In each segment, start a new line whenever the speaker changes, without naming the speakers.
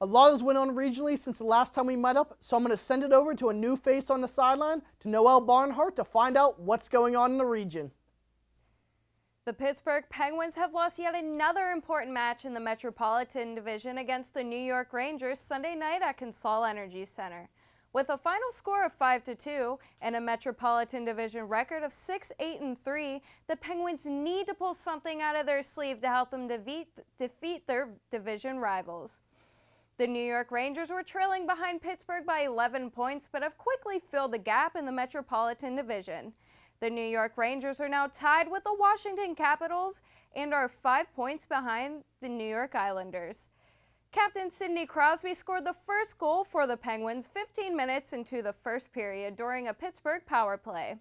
A lot has went on regionally since the last time we met up, so I'm going to send it over to a new face on the sideline, to Noelle Barnhart, to find out what's going on in the region.
The Pittsburgh Penguins have lost yet another important match in the Metropolitan Division against the New York Rangers Sunday night at Consol Energy Center. With a final score of 5-2 and a Metropolitan Division record of 6-8-3, the Penguins need to pull something out of their sleeve to help them defeat their division rivals. The New York Rangers were trailing behind Pittsburgh by 11 points, but have quickly filled the gap in the Metropolitan Division. The New York Rangers are now tied with the Washington Capitals and are 5 points behind the New York Islanders. Captain Sidney Crosby scored the first goal for the Penguins 15 minutes into the first period during a Pittsburgh power play.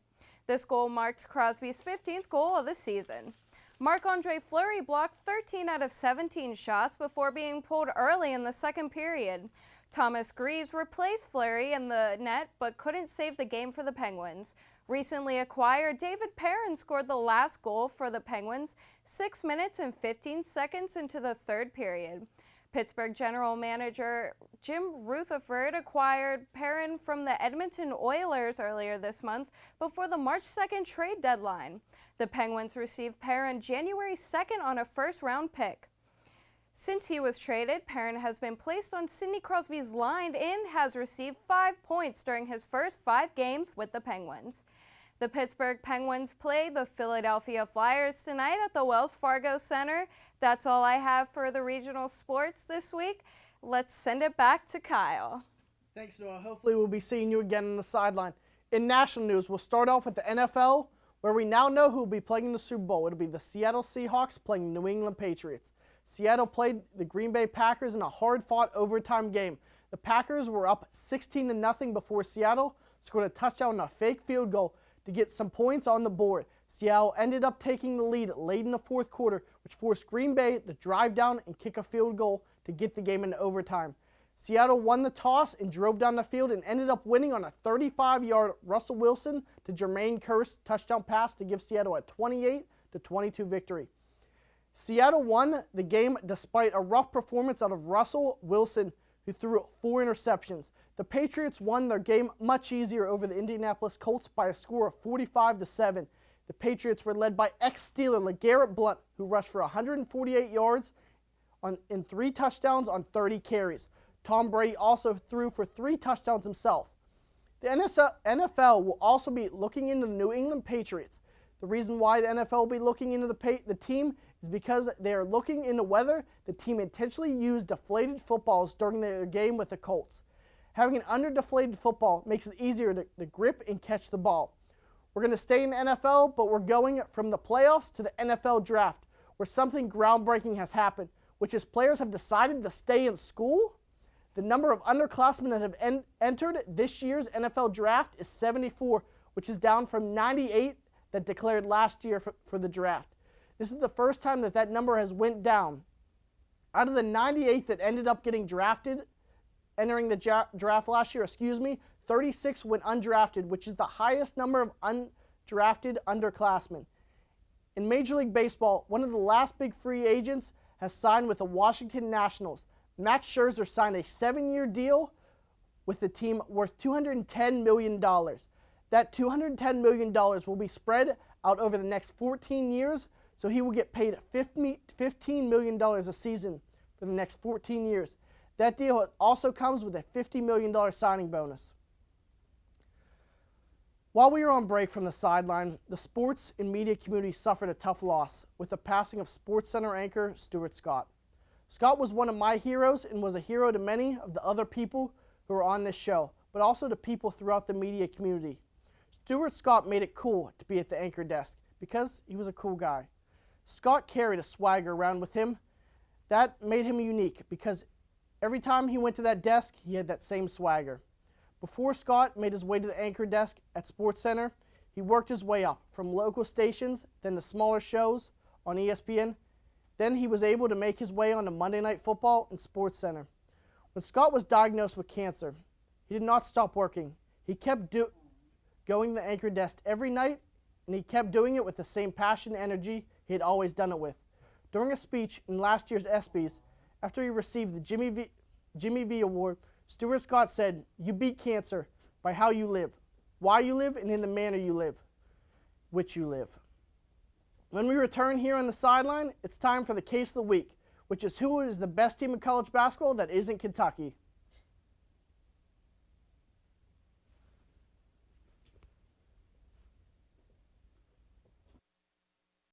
This goal marks Crosby's 15th goal of the season. Marc-Andre Fleury blocked 13 out of 17 shots before being pulled early in the second period. Thomas Greives replaced Fleury in the net but couldn't save the game for the Penguins. Recently acquired David Perrin scored the last goal for the Penguins 6 minutes and 15 seconds into the third period. Pittsburgh general manager Jim Rutherford acquired Perrin from the Edmonton Oilers earlier this month before the March 2nd trade deadline. The Penguins received Perrin January 2nd on a first-round pick. Since he was traded, Perrin has been placed on Sidney Crosby's line and has received 5 points during his first 5 games with the Penguins. The Pittsburgh Penguins play the Philadelphia Flyers tonight at the Wells Fargo Center. That's all I have for the regional sports this week. Let's send it back to Kyle.
Thanks, Noah. Hopefully we'll be seeing you again on the sideline. In national news, we'll start off with the NFL, where we now know who will be playing in the Super Bowl. It'll be the Seattle Seahawks playing the New England Patriots. Seattle played the Green Bay Packers in a hard-fought overtime game. The Packers were up 16-0 before Seattle scored a touchdown on a fake field goal to get some points on the board. Seattle ended up taking the lead late in the fourth quarter, which forced Green Bay to drive down and kick a field goal to get the game into overtime. Seattle won the toss and drove down the field and ended up winning on a 35-yard Russell Wilson to Jermaine Kearse touchdown pass to give Seattle a 28-22 victory. Seattle won the game despite a rough performance out of Russell Wilson, who threw 4 interceptions. The Patriots won their game much easier over the Indianapolis Colts by a score of 45-7. The Patriots were led by ex-Steeler LeGarrette Blount, who rushed for 148 yards in 3 touchdowns on 30 carries. Tom Brady also threw for 3 touchdowns himself. The NFL will also be looking into the New England Patriots. The reason why the NFL will be looking into the team is because they are looking into whether the team intentionally used deflated footballs during their game with the Colts. Having an under-deflated football makes it easier to grip and catch the ball. We're going to stay in the NFL, but we're going from the playoffs to the NFL draft, where something groundbreaking has happened, which is players have decided to stay in school. The number of underclassmen that have entered this year's NFL draft is 74, which is down from 98 that declared last year for the draft. This is the first time that number has went down. Out of the 98 that ended up getting drafted, entering the draft last year, 36 went undrafted, which is the highest number of undrafted underclassmen. In Major League Baseball, one of the last big free agents has signed with the Washington Nationals. Max Scherzer signed a 7-year deal with the team worth $210 million. That $210 million will be spread out over the next 14 years, so he will get paid $15 million a season for the next 14 years. That deal also comes with a $50 million signing bonus. While we were on break from the sideline, the sports and media community suffered a tough loss with the passing of SportsCenter anchor Stuart Scott. Scott was one of my heroes and was a hero to many of the other people who were on this show, but also to people throughout the media community. Stuart Scott made it cool to be at the anchor desk because he was a cool guy. Scott carried a swagger around with him that made him unique because every time he went to that desk, he had that same swagger. Before Scott made his way to the anchor desk at SportsCenter, he worked his way up from local stations, then to smaller shows on ESPN. Then he was able to make his way onto Monday Night Football and SportsCenter. When Scott was diagnosed with cancer, he did not stop working. He kept going to the anchor desk every night, and he kept doing it with the same passion and energy he had always done it with. During a speech in last year's ESPYs, after he received the Jimmy Jimmy V Award, Stuart Scott said, "You beat cancer by how you live, why you live, and in the manner you live, which you live." When we return here on the sideline, it's time for the case of the week, which is who is the best team in college basketball that isn't Kentucky.